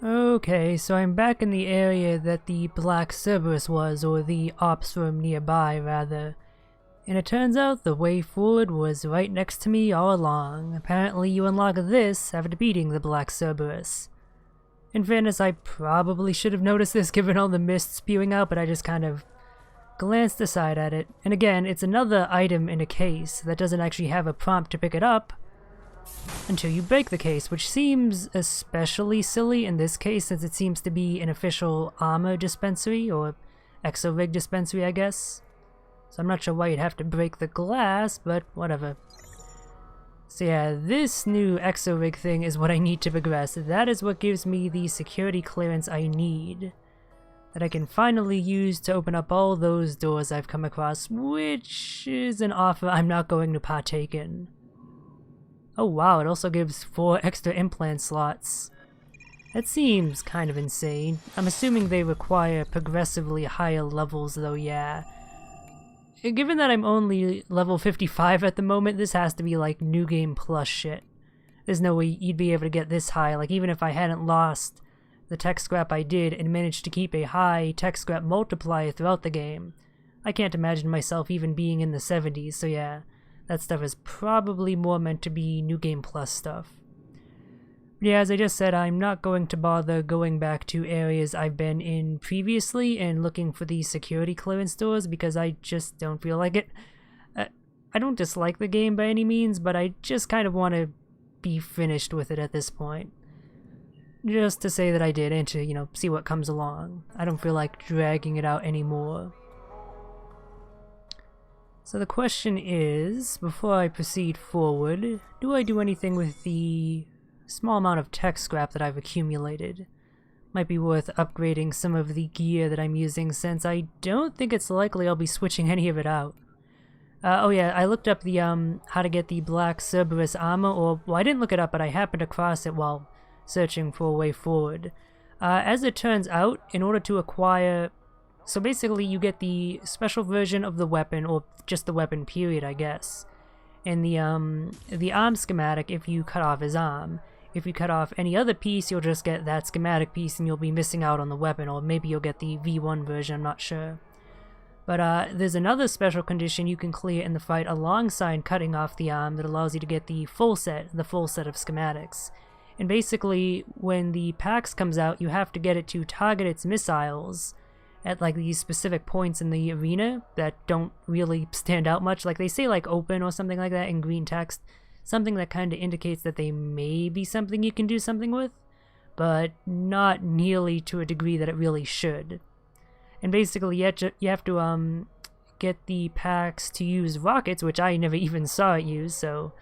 Okay, so I'm back in the area that the Black Cerberus was, or the ops room nearby, rather. And it turns out the way forward was right next to me all along. Apparently you unlock this after beating the Black Cerberus. In fairness, I probably should have noticed this given all the mist spewing out, but I just kind of glanced aside at it. And again, it's another item in a case that doesn't actually have a prompt to pick it up until you break the case, which seems especially silly in this case since it seems to be an official armor dispensary, or exo-rig dispensary, I guess. So I'm not sure why you'd have to break the glass, but whatever. So yeah, this new exo-rig thing is what I need to progress. That is what gives me the security clearance I need, that I can finally use to open up all those doors I've come across, which is an offer I'm not going to partake in. Oh wow, it also gives 4 extra implant slots. That seems kind of insane. I'm assuming they require progressively higher levels though, yeah. Given that I'm only level 55 at the moment, this has to be like New Game Plus shit. There's no way you'd be able to get this high, like even if I hadn't lost the tech scrap I did and managed to keep a high tech scrap multiplier throughout the game. I can't imagine myself even being in the 70s, so yeah. That stuff is probably more meant to be New Game Plus stuff. But yeah, as I just said, I'm not going to bother going back to areas I've been in previously and looking for these security clearance doors because I just don't feel like it. I don't dislike the game by any means, but I just kind of want to be finished with it at this point. Just to say that I did and to, you know, see what comes along. I don't feel like dragging it out anymore. So the question is, before I proceed forward, do I do anything with the small amount of tech scrap that I've accumulated? Might be worth upgrading some of the gear that I'm using since I don't think it's likely I'll be switching any of it out. Oh yeah, I looked up the how to get the Black Cerberus armor, or well, I didn't look it up, but I happened across it while searching for a way forward. As it turns out, in order to acquire, so basically you get the special version of the weapon, or just the weapon period, I guess. And the arm schematic if you cut off his arm. If you cut off any other piece, you'll just get that schematic piece and you'll be missing out on the weapon, or maybe you'll get the V1 version, I'm not sure. But there's another special condition you can clear in the fight alongside cutting off the arm that allows you to get the full set of schematics. And basically, when the PAX comes out, you have to get it to target its missiles at like these specific points in the arena that don't really stand out much. Like they say like open or something like that in green text. Something that kind of indicates that they may be something you can do something with, but not nearly to a degree that it really should. And basically you have to get the PAX to use rockets, which I never even saw it use, so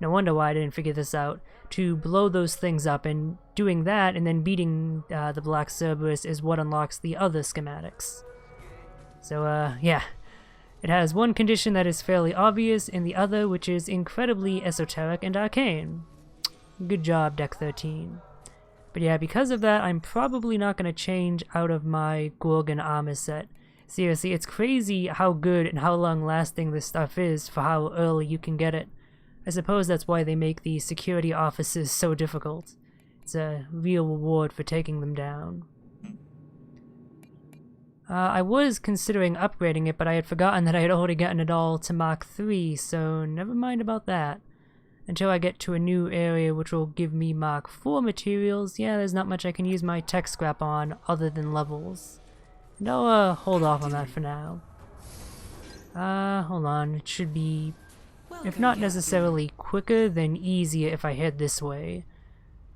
no wonder why I didn't figure this out, to blow those things up, and doing that and then beating the Black Cerberus is what unlocks the other schematics. So yeah, it has one condition that is fairly obvious and the other which is incredibly esoteric and arcane. Good job, Deck 13. But yeah, because of that, I'm probably not going to change out of my Gorgon armor set. Seriously, it's crazy how good and how long-lasting this stuff is for how early you can get it. I suppose that's why they make the security offices so difficult. It's a real reward for taking them down. I was considering upgrading it, but I had forgotten that I had already gotten it all to Mach 3, so never mind about that. Until I get to a new area which will give me Mach 4 materials, yeah, there's not much I can use my tech scrap on other than levels. And I'll hold off on that for now. Hold on, it should be, if not necessarily quicker, then easier if I head this way.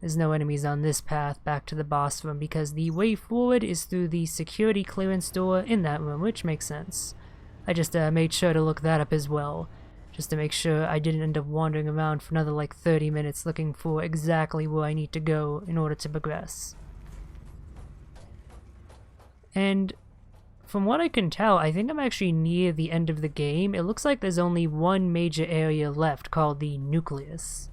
There's no enemies on this path back to the boss room because the way forward is through the security clearance door in that room, which makes sense. I just made sure to look that up as well, just to make sure I didn't end up wandering around for another like 30 minutes looking for exactly where I need to go in order to progress. And from what I can tell, I think I'm actually near the end of the game. It looks like there's only one major area left called the Nucleus.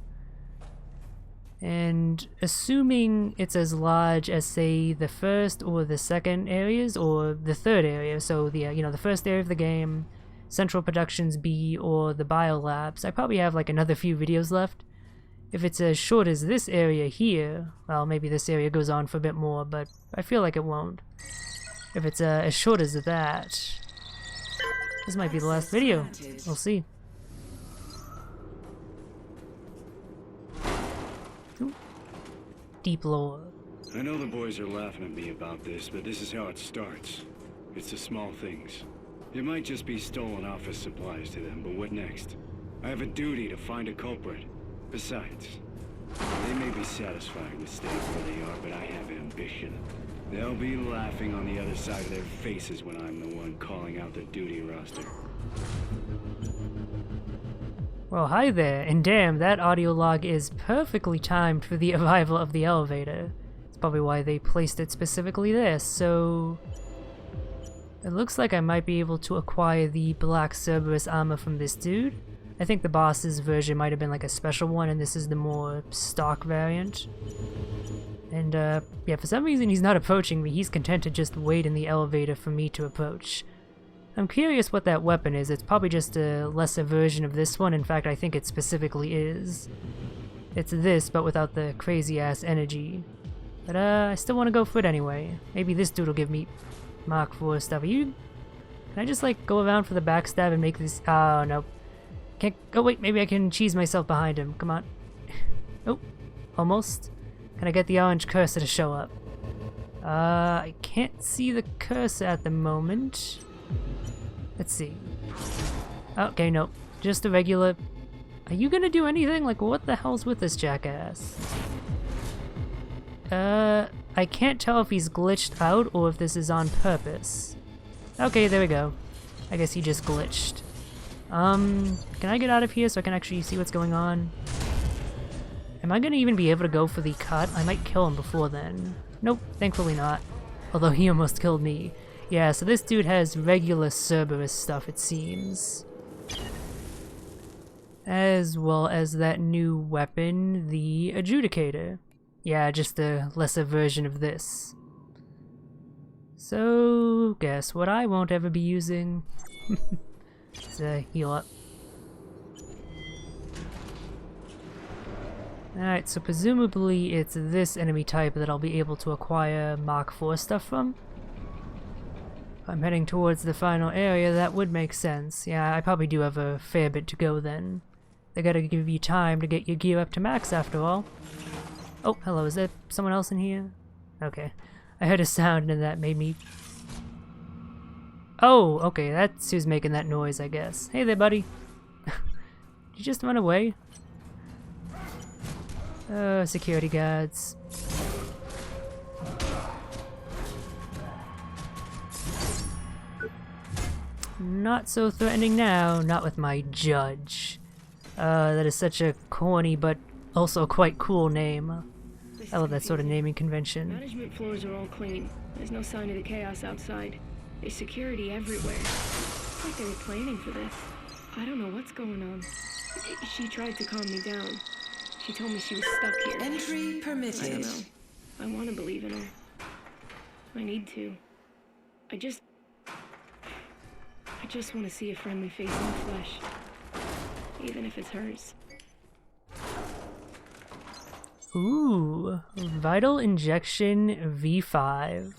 And assuming it's as large as, say, the first or the second areas, or the third area, so the the first area of the game, Central Productions B, or the Biolabs, I probably have like another few videos left. If it's as short as this area here, well, maybe this area goes on for a bit more, but I feel like it won't. If it's as short as that, this might be the last video. We'll see. Ooh. Deep lore. I know the boys are laughing at me about this, but this is how it starts. It's the small things. It might just be stolen office supplies to them, but what next? I have a duty to find a culprit. Besides, they may be satisfied with staying where they are, but I have ambition. They'll be laughing on the other side of their faces when I'm the one calling out the duty roster. Well, hi there, and damn, that audio log is perfectly timed for the arrival of the elevator. It's probably why they placed it specifically there, so... It looks like I might be able to acquire the black Cerberus armor from this dude. I think the boss's version might have been like a special one, and this is the more stock variant. And yeah, for some reason he's not approaching me. He's content to just wait in the elevator for me to approach. I'm curious what that weapon is. It's probably just a lesser version of this one. In fact, I think it specifically is. It's this, but without the crazy-ass energy. But I still want to go for it anyway. Maybe this dude will give me Mark IV stuff. Can I just like go around for the backstab and make this... Oh, no. Can't... Oh, wait, maybe I can cheese myself behind him. Come on. Oh, almost. Can I get the orange cursor to show up? I can't see the cursor at the moment. Let's see. Okay, nope. Just a regular... Are you gonna do anything? Like, what the hell's with this jackass? I can't tell if he's glitched out or if this is on purpose. Okay, there we go. I guess he just glitched. Can I get out of here so I can actually see what's going on? Am I gonna even be able to go for the cut? I might kill him before then. Nope, thankfully not. Although he almost killed me. Yeah, so this dude has regular Cerberus stuff, it seems. As well as that new weapon, the Adjudicator. Yeah, just a lesser version of this. So, guess what I won't ever be using? Let's heal up. Alright, so presumably it's this enemy type that I'll be able to acquire Mark IV stuff from. If I'm heading towards the final area, that would make sense. Yeah, I probably do have a fair bit to go then. They gotta give you time to get your gear up to max after all. Oh, hello, is there someone else in here? Okay. I heard a sound and that made me... Oh, okay, that's who's making that noise, I guess. Hey there, buddy. Did you just run away? Security guards. Not so threatening now, not with my judge. That is such a corny but also quite cool name. I love that sort of naming convention. Management floors are all clean. There's no sign of the chaos outside. There's security everywhere. It's like they were planning for this. I don't know what's going on. She tried to calm me down. She told me she was stuck here. Entry permitted. I don't know. I want to believe in her. I need to. I just want to see a friendly face in the flesh. Even if it's hers. Ooh, Vital Injection V5.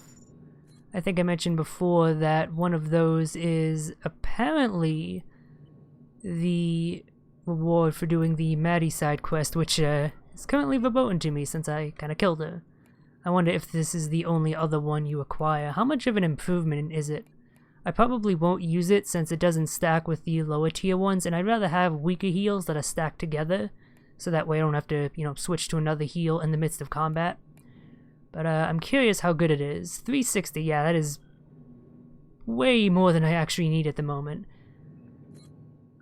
I think I mentioned before that one of those is apparently the reward for doing the Maddie side quest, which is currently verboten to me since I kind of killed her. I wonder if this is the only other one you acquire. How much of an improvement is it? I probably won't use it since it doesn't stack with the lower tier ones, and I'd rather have weaker heals that are stacked together, so that way I don't have to, you know, switch to another heal in the midst of combat. But I'm curious how good it is. 360, yeah, that is way more than I actually need at the moment.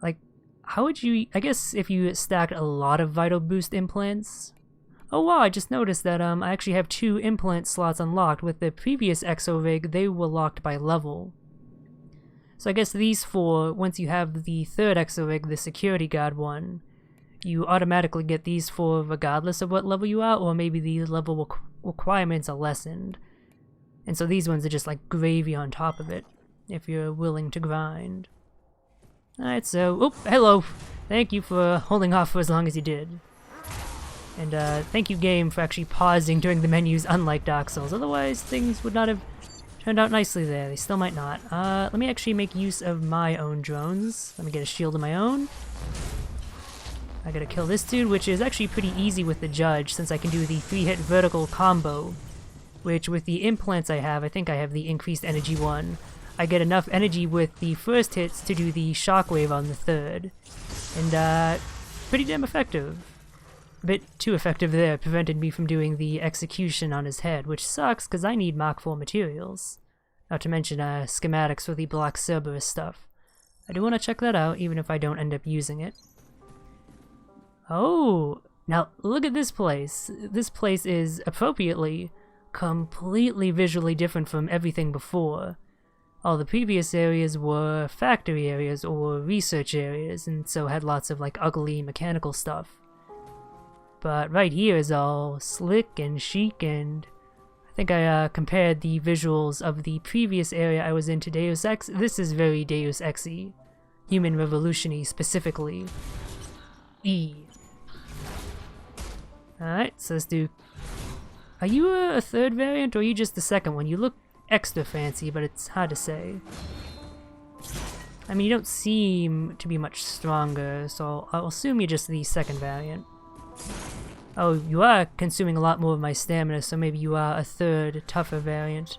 Like, how would you... I guess if you stacked a lot of Vital Boost implants... Oh wow, I just noticed that I actually have 2 implant slots unlocked. With the previous Exo-Rig, they were locked by level. So I guess these 4, once you have the 3rd Exo-Rig, the Security Guard one, you automatically get these 4 regardless of what level you are, or maybe the level requirements are lessened. And so these ones are just like gravy on top of it, if you're willing to grind. Alright, so... Oh, hello! Thank you for holding off for as long as you did. And thank you, game, for actually pausing during the menus, unlike Dark Souls. Otherwise, things would not have turned out nicely there. They still might not. Let me actually make use of my own drones. Let me get a shield of my own. I gotta kill this dude, which is actually pretty easy with the judge, since I can do the 3-hit vertical combo. Which, with the implants I have, I think I have the increased energy one. I get enough energy with the first hits to do the shockwave on the third. And, pretty damn effective. A bit too effective there, prevented me from doing the execution on his head, which sucks because I need Mark IV materials. Not to mention schematics for the Black Cerberus stuff. I do want to check that out, even if I don't end up using it. Oh, now look at this place. This place is, appropriately, completely visually different from everything before. All the previous areas were factory areas or research areas, and so had lots of like ugly mechanical stuff. But right here is all slick and chic, and I think I compared the visuals of the previous area I was in to Deus Ex. This is very Deus Ex-y. Human Revolution-y specifically. Alright, so let's do... Are you a third variant, or are you just the second one? You look extra fancy, but it's hard to say. I mean, you don't seem to be much stronger, so I'll assume you're just the second variant. Oh, you are consuming a lot more of my stamina, so maybe you are a third, tougher variant.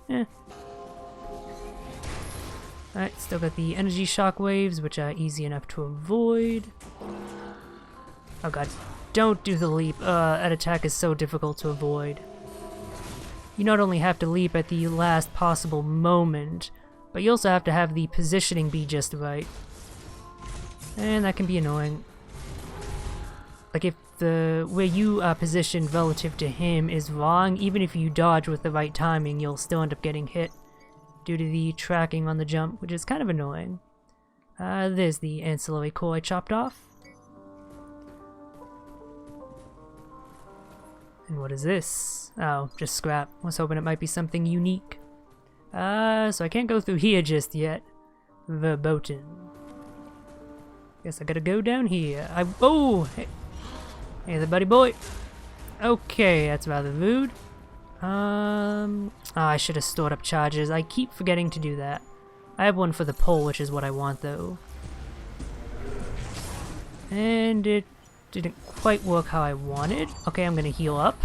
Eh. Alright, still got the energy shockwaves, which are easy enough to avoid. Oh god, don't do the leap. That attack is so difficult to avoid. You not only have to leap at the last possible moment, but you also have to have the positioning be just right. And that can be annoying. Like if where you are positioned relative to him is wrong, even if you dodge with the right timing, you'll still end up getting hit due to the tracking on the jump, which is kind of annoying. There's the ancillary core I chopped off. And what is this? Oh, just scrap. I was hoping it might be something unique. So I can't go through here just yet. Verboten. Guess I gotta go down here. Oh! Hey there, buddy boy. Okay, that's rather rude. Oh, I should have stored up charges. I keep forgetting to do that. I have one for the pole, which is what I want, though. And it didn't quite work how I wanted. Okay, I'm gonna heal up.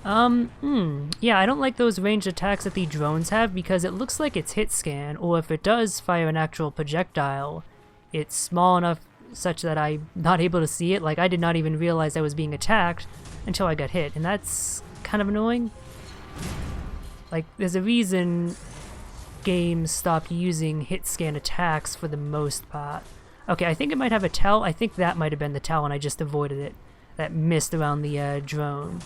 Yeah, I don't like those ranged attacks that the drones have because it looks like it's hit scan, or if it does fire an actual projectile, it's small enough such that I'm not able to see it. Like, I did not even realize I was being attacked until I got hit, and that's kind of annoying. Like, there's a reason games stopped using hit scan attacks for the most part. Okay, I think it might have a tell. I think that might have been the tell and I just avoided it. That mist around the drone.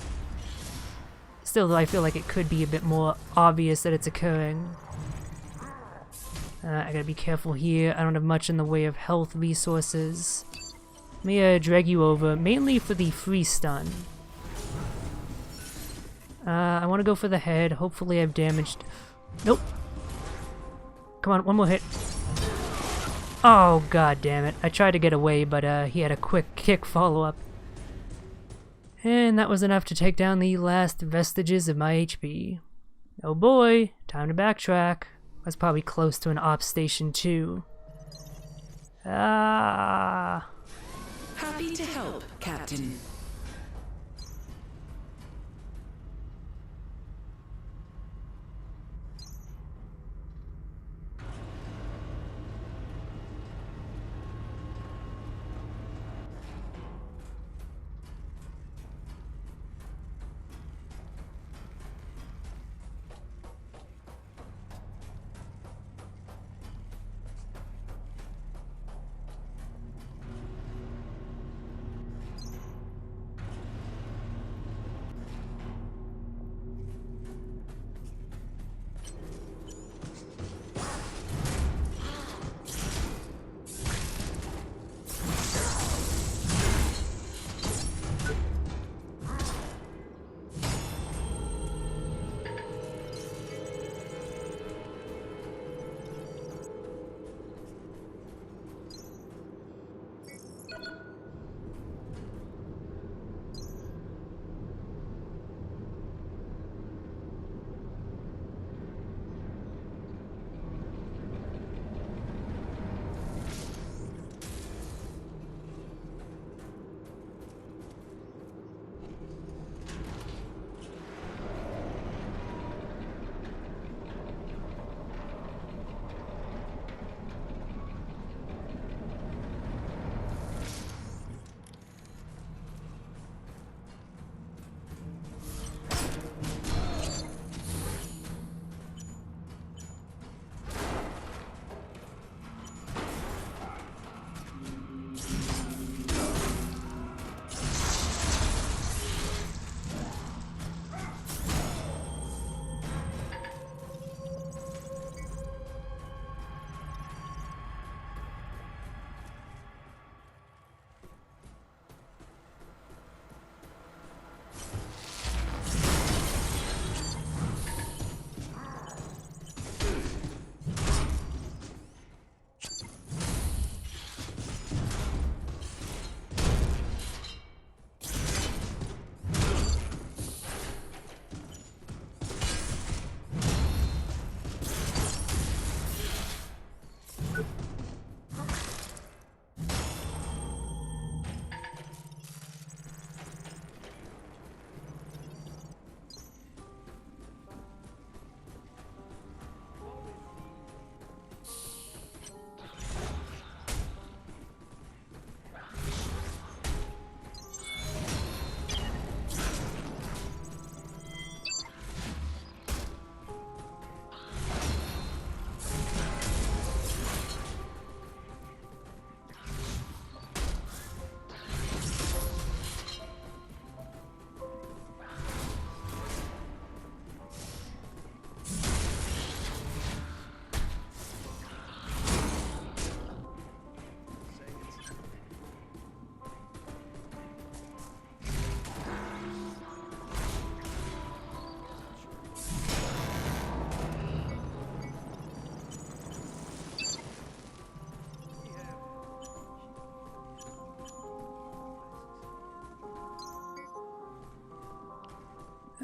Still, though, I feel like it could be a bit more obvious that it's occurring. I gotta be careful here. I don't have much in the way of health resources. Let me drag you over, mainly for the free stun. I want to go for the head. Hopefully I've damaged... Nope. Come on, one more hit. Oh, god damn it. I tried to get away, but he had a quick kick follow-up. And that was enough to take down the last vestiges of my HP. Oh boy, time to backtrack. I was probably close to an op station too. Ah. Happy to help, Captain.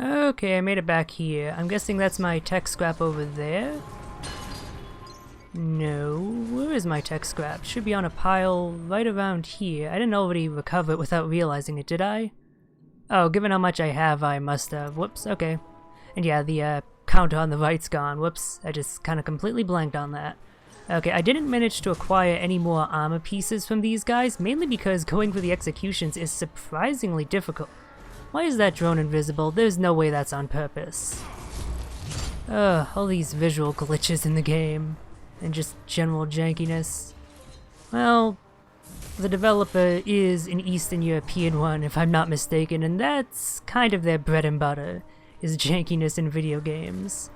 Okay, I made it back here. I'm guessing that's my tech scrap over there? No, where is my tech scrap? Should be on a pile right around here. I didn't already recover it without realizing it, did I? Oh, given how much I have, I must have. Whoops, okay. And yeah, the counter on the right's gone. Whoops, I just kind of completely blanked on that. Okay, I didn't manage to acquire any more armor pieces from these guys, mainly because going for the executions is surprisingly difficult. Why is that drone invisible? There's no way that's on purpose. Ugh, all these visual glitches in the game. And just general jankiness. Well, the developer is an Eastern European one, if I'm not mistaken, and that's kind of their bread and butter, is jankiness in video games.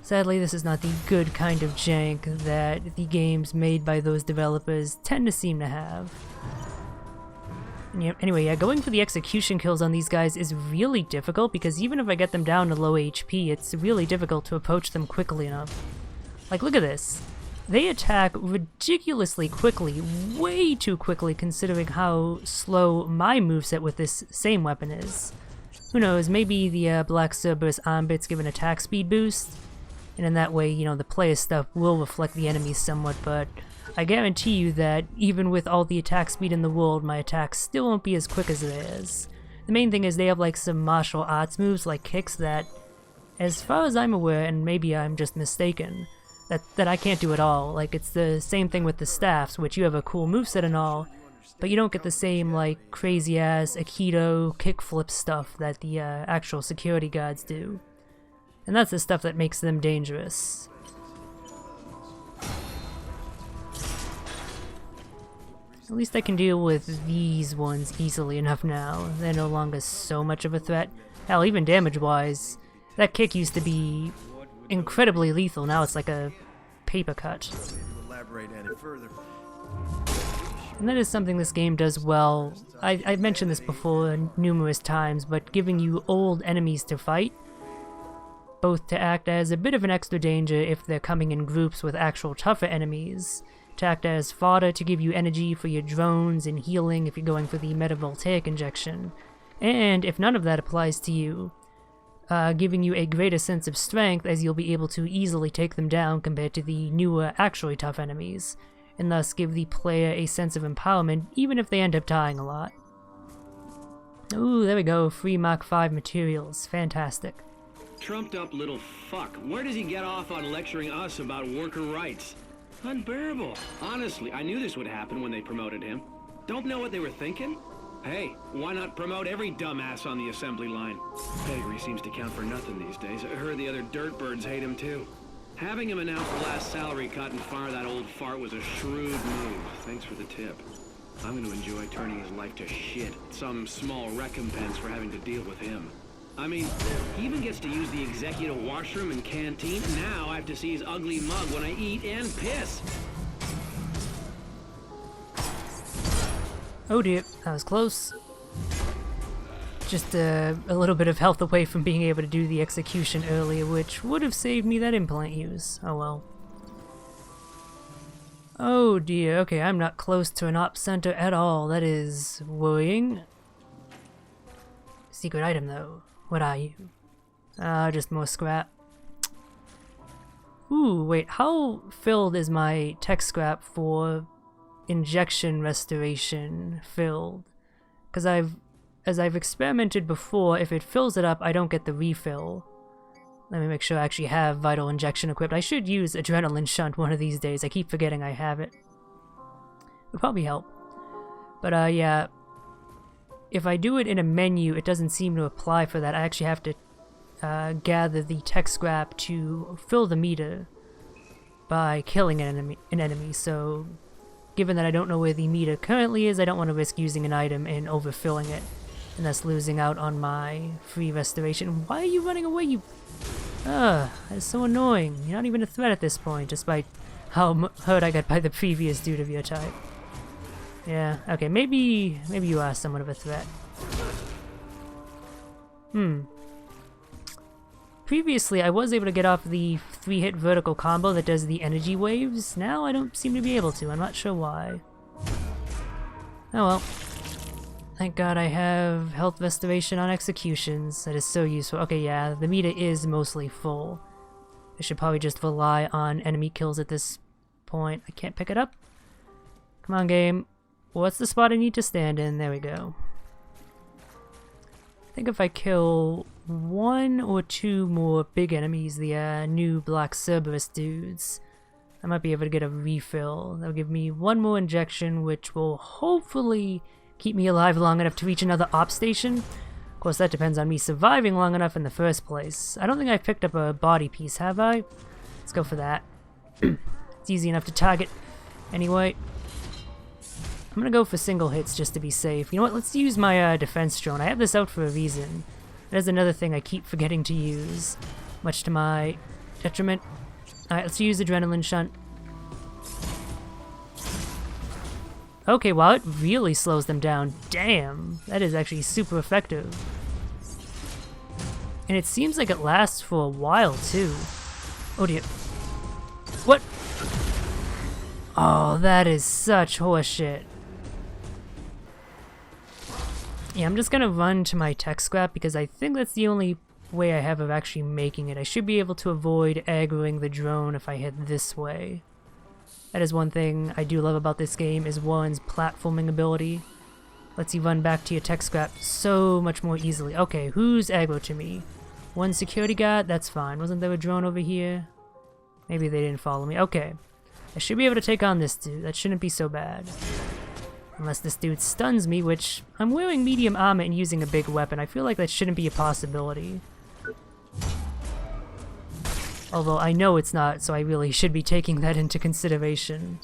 Sadly, this is not the good kind of jank that the games made by those developers tend to seem to have. And yeah, anyway, yeah, going for the execution kills on these guys is really difficult, because even if I get them down to low HP, it's really difficult to approach them quickly enough. Like, look at this. They attack ridiculously quickly, way too quickly considering how slow my moveset with this same weapon is. Who knows, maybe the Black Cerberus arm bits give an attack speed boost, and in that way, you know, the player stuff will reflect the enemies somewhat, but I guarantee you that even with all the attack speed in the world, my attacks still won't be as quick as theirs. The main thing is they have like some martial arts moves like kicks that, as far as I'm aware, and maybe I'm just mistaken, that I can't do at all. Like, it's the same thing with the staffs, which you have a cool moveset and all, but you don't get the same, like, crazy-ass Aikido kickflip stuff that the actual security guards do. And that's the stuff that makes them dangerous. At least I can deal with these ones easily enough now. They're no longer so much of a threat. Hell, even damage-wise, that kick used to be incredibly lethal. Now it's like a paper cut. And that is something this game does well. I've mentioned this before numerous times, but giving you old enemies to fight, both to act as a bit of an extra danger if they're coming in groups with actual tougher enemies, to act as fodder to give you energy for your drones and healing if you're going for the metavoltaic injection, and if none of that applies to you, giving you a greater sense of strength as you'll be able to easily take them down compared to the newer, actually tough enemies, and thus give the player a sense of empowerment even if they end up dying a lot. Ooh, there we go, free Mach 5 materials, fantastic. Trumped up little fuck. Where does he get off on lecturing us about worker rights? Unbearable. Honestly, I knew this would happen when they promoted him. Don't know what they were thinking? Hey, why not promote every dumbass on the assembly line? Pedigree seems to count for nothing these days. I heard the other dirtbirds hate him too. Having him announce the last salary cut and fire that old fart was a shrewd move. Thanks for the tip. I'm going to enjoy turning his life to shit. Some small recompense for having to deal with him. I mean, he even gets to use the executive washroom and canteen. Now I have to see his ugly mug when I eat and piss. Oh dear, that was close. Just a little bit of health away from being able to do the execution earlier, which would have saved me that implant use. Oh well. Oh dear, okay, I'm not close to an op center at all. That is worrying. Secret item though. What are you? Just more scrap. Ooh, wait, how filled is my tech scrap for injection restoration filled? Because as I've experimented before, if it fills it up, I don't get the refill. Let me make sure I actually have vital injection equipped. I should use adrenaline shunt one of these days. I keep forgetting I have it. Would probably help. But yeah, if I do it in a menu, it doesn't seem to apply for that. I actually have to gather the tech scrap to fill the meter by killing an enemy. So given that I don't know where the meter currently is, I don't want to risk using an item and overfilling it, and thus losing out on my free restoration. Why are you running away, you... that's so annoying. You're not even a threat at this point, despite how hurt I got by the previous dude of your type. Yeah, okay, maybe you are somewhat of a threat. Previously, I was able to get off the 3-hit vertical combo that does the energy waves. Now I don't seem to be able to. I'm not sure why. Oh well. Thank God I have health restoration on executions. That is so useful. Okay, yeah, the meter is mostly full. I should probably just rely on enemy kills at this point. I can't pick it up. Come on, game. What's the spot I need to stand in? There we go. I think if I kill 1 or 2 more big enemies, the new Black Cerberus dudes, I might be able to get a refill. That'll give me 1 more injection, which will hopefully keep me alive long enough to reach another op station. Of course, that depends on me surviving long enough in the first place. I don't think I've picked up a body piece, have I? Let's go for that. It's easy enough to target anyway. I'm gonna go for single hits just to be safe. You know what? Let's use my defense drone. I have this out for a reason. There's another thing I keep forgetting to use, much to my detriment. Alright, let's use adrenaline shunt. Okay, wow, it really slows them down. Damn, that is actually super effective. And it seems like it lasts for a while, too. Oh dear. What? Oh, that is such horseshit. Yeah, I'm just gonna run to my tech scrap because I think that's the only way I have of actually making it. I should be able to avoid aggroing the drone if I head this way. That is one thing I do love about this game, is Warren's platforming ability. Lets you run back to your tech scrap so much more easily. Okay, who's aggro to me? One security guard? That's fine. Wasn't there a drone over here? Maybe they didn't follow me. Okay. I should be able to take on this dude. That shouldn't be so bad. Unless this dude stuns me, which I'm wearing medium armor and using a big weapon. I feel like that shouldn't be a possibility. Although I know it's not, so I really should be taking that into consideration.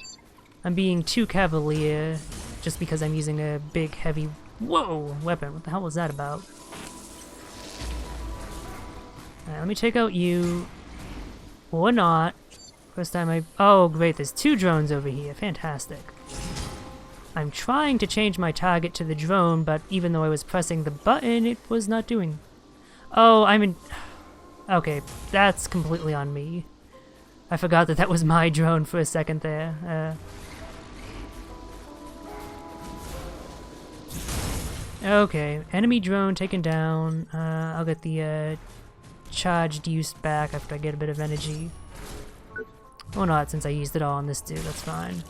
I'm being too cavalier just because I'm using a big, heavy, whoa, weapon. What the hell was that about? Alright, let me take out you. Or not. First time I... Oh, great, there's 2 drones over here. Fantastic. I'm trying to change my target to the drone, but even though I was pressing the button, it was not doing... Oh, I'm in... Okay, that's completely on me. I forgot that that was my drone for a second there. Okay, enemy drone taken down. I'll get the charged use back after I get a bit of energy. Or not, since I used it all on this dude, that's fine.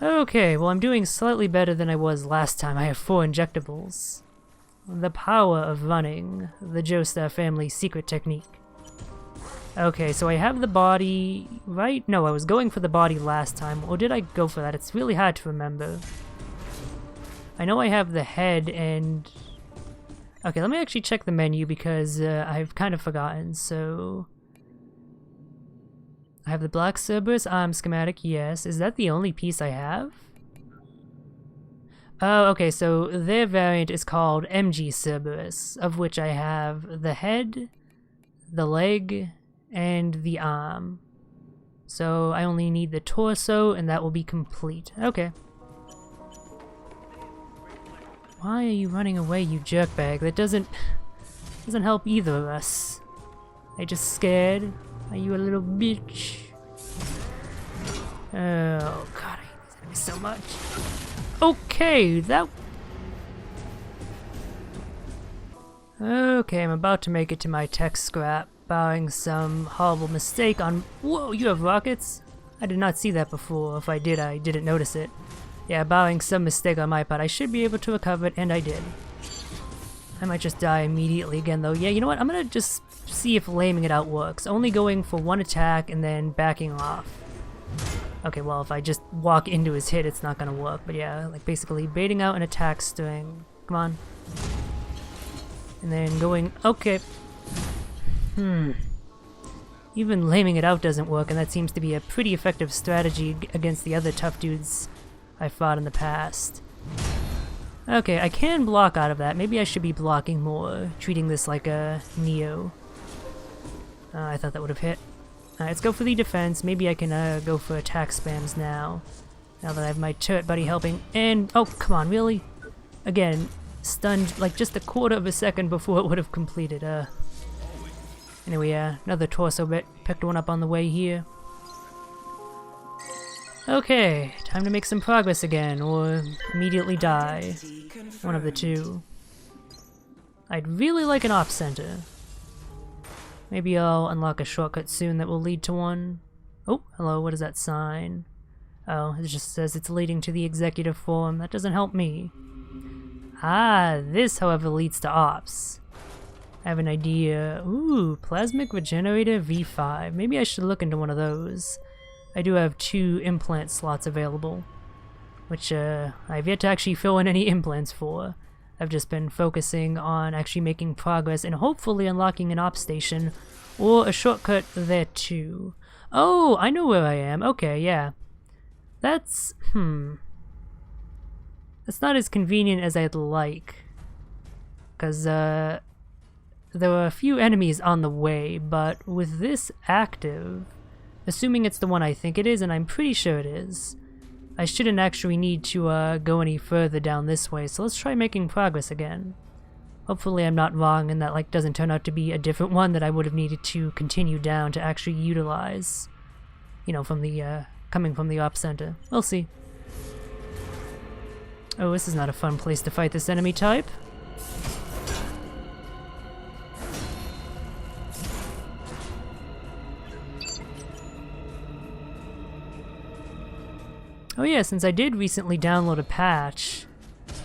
Okay, well I'm doing slightly better than I was last time. I have 4 injectables. The power of running. The Joestar family's secret technique. Okay, so I have the body, right? No, I was going for the body last time. Or did I go for that? It's really hard to remember. I know I have the head and... Okay, let me actually check the menu because I've kind of forgotten, so... I have the Black Cerberus arm schematic, yes. Is that the only piece I have? Oh, okay, so their variant is called MG Cerberus, of which I have the head, the leg, and the arm. So I only need the torso, and that will be complete. Okay. Why are you running away, you jerkbag? That doesn't help either of us. I just scared. Are you a little bitch? Oh god, I hate these enemies so much. Okay, that... Okay, I'm about to make it to my tech scrap, barring some horrible mistake on... Whoa, you have rockets? I did not see that before. If I did, I didn't notice it. Yeah, barring some mistake on my part, I should be able to recover it, and I did. I might just die immediately again, though. Yeah, you know what? I'm gonna just see if laming it out works. Only going for 1 attack and then backing off. Okay, well, if I just walk into his hit, it's not gonna work. But yeah, like basically baiting out an attack string. Come on. And then going... Okay. Even laming it out doesn't work, and that seems to be a pretty effective strategy against the other tough dudes I fought in the past. Okay, I can block out of that. Maybe I should be blocking more, treating this like a Neo. I thought that would have hit. Let's go for the defense. Maybe I can go for attack spams now. Now that I have my turret buddy helping. And, oh, come on, really? Again, stunned like just a quarter of a second before it would have completed. Anyway, another torso bit. Picked one up on the way here. Okay, time to make some progress again, or immediately die. Identity One of the confirmed. two. I'd really like an op center. Maybe I'll unlock a shortcut soon that will lead to one. Oh, hello, what is that sign? Oh, it just says it's leading to the executive forum. That doesn't help me. Ah, this, however, leads to ops. I have an idea. Ooh, Plasmic Regenerator V5. Maybe I should look into one of those. I do have 2 implant slots available, which I've yet to actually fill in any implants for. I've just been focusing on actually making progress and hopefully unlocking an op station or a shortcut there too. Oh, I know where I am. Okay, yeah. That's, That's not as convenient as I'd like. Because, there were a few enemies on the way, but with this active, assuming it's the one I think it is, and I'm pretty sure it is, I shouldn't actually need to go any further down this way, so let's try making progress again. Hopefully I'm not wrong and that like doesn't turn out to be a different one that I would have needed to continue down to actually utilize. You know, from the, coming from the op center. We'll see. Oh, this is not a fun place to fight this enemy type. Oh yeah, since I did recently download a patch,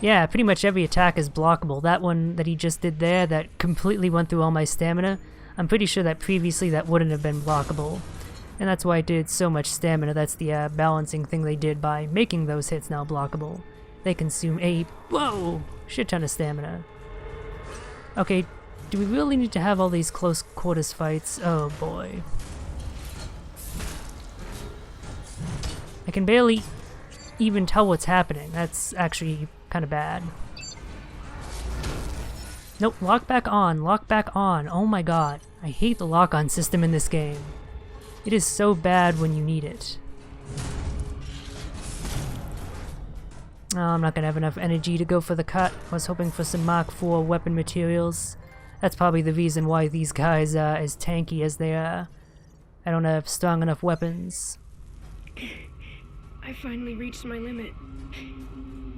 yeah, pretty much every attack is blockable. That one that he just did there, that completely went through all my stamina, I'm pretty sure that previously that wouldn't have been blockable. And that's why it did so much stamina. That's the balancing thing they did by making those hits now blockable. They consume a, whoa, shit ton of stamina. Okay, do we really need to have all these close quarters fights? Oh boy. I can barely even tell what's happening. That's actually kind of bad. Nope, lock back on, lock back on. Oh my god, I hate the lock-on system in this game. It is so bad when you need it. Oh, I'm not gonna have enough energy to go for the cut. I was hoping for some Mark IV weapon materials. That's probably the reason why these guys are as tanky as they are. I don't have strong enough weapons. I finally reached my limit.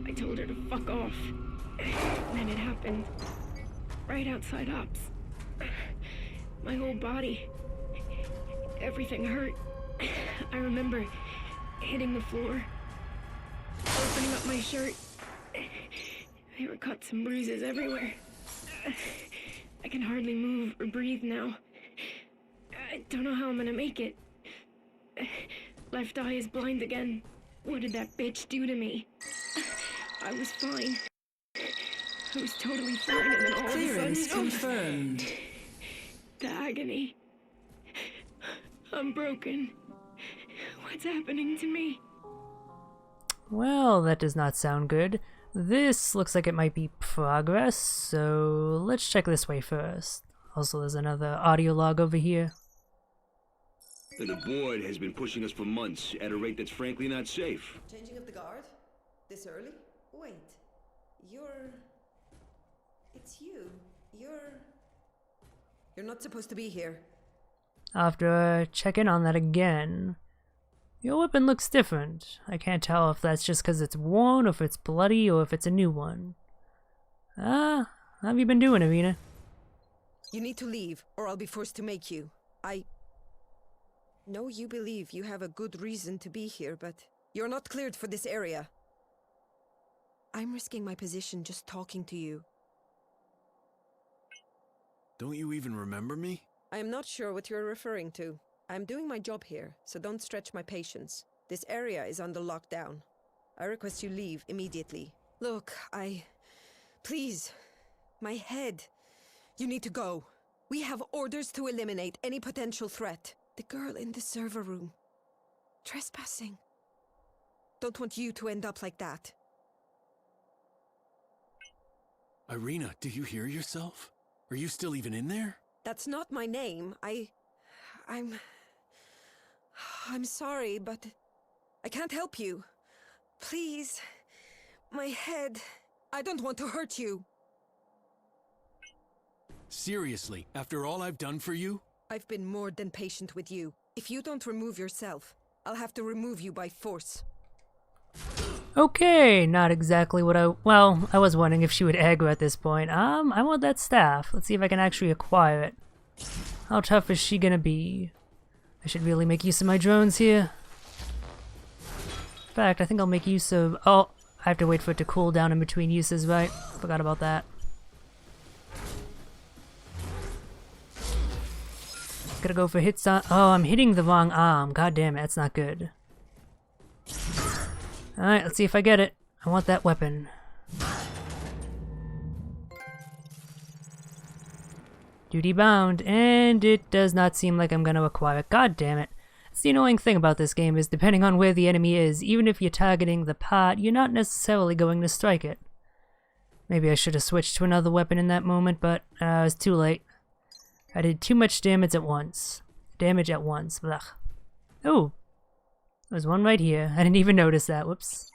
I told her to fuck off. Then it happened. Right outside ops. My whole body. Everything hurt. I remember hitting the floor. Opening up my shirt. There were cuts and bruises everywhere. I can hardly move or breathe now. I don't know how I'm gonna make it. Left eye is blind again. What did that bitch do to me? I was fine. I was totally fine, and then all Clearance of a sudden... confirmed. The agony. I'm broken. What's happening to me? Well, that does not sound good. This looks like it might be progress, so let's check this way first. Also, there's another audio log over here. The board has been pushing us for months at a rate that's frankly not safe. Changing of the guard? This early? Wait. It's you. You're not supposed to be here. I'll have to check in on that again. Your weapon looks different. I can't tell if that's just because it's worn, or if it's bloody, or if it's a new one. How have you been doing, Irina? You need to leave, or I'll be forced to make you. I know you believe you have a good reason to be here, but you're not cleared for this area. I'm risking my position just talking to you. Don't you even remember me? I am not sure what you're referring to. I'm doing my job here, so don't stretch my patience. This area is under lockdown. I request you leave immediately. Look, please. My head. You need to go. We have orders to eliminate any potential threat. The girl in the server room. Trespassing. Don't want you to end up like that. Irina, do you hear yourself? Are you still even in there? That's not my name. I'm sorry, but I can't help you. Please. My head. I don't want to hurt you. Seriously, after all I've done for you? I've been more than patient with you. If you don't remove yourself, I'll have to remove you by force. Okay, not exactly what well, I was wondering if she would aggro at this point. I want that staff. Let's see if I can actually acquire it. How tough is she gonna be? I should really make use of my drones here. In fact, I think I'll make use of... Oh, I have to wait for it to cool down in between uses, right? Forgot about that. Gotta go for hits on... Oh, I'm hitting the wrong arm. God damn it, that's not good. Alright, let's see if I get it. I want that weapon. Duty bound, and it does not seem like I'm gonna acquire it. God damn it. That's the annoying thing about this game is depending on where the enemy is, even if you're targeting the part, you're not necessarily going to strike it. Maybe I should have switched to another weapon in that moment, but it was too late. I did too much damage at once. Blah. Oh, there's one right here. I didn't even notice that. Whoops.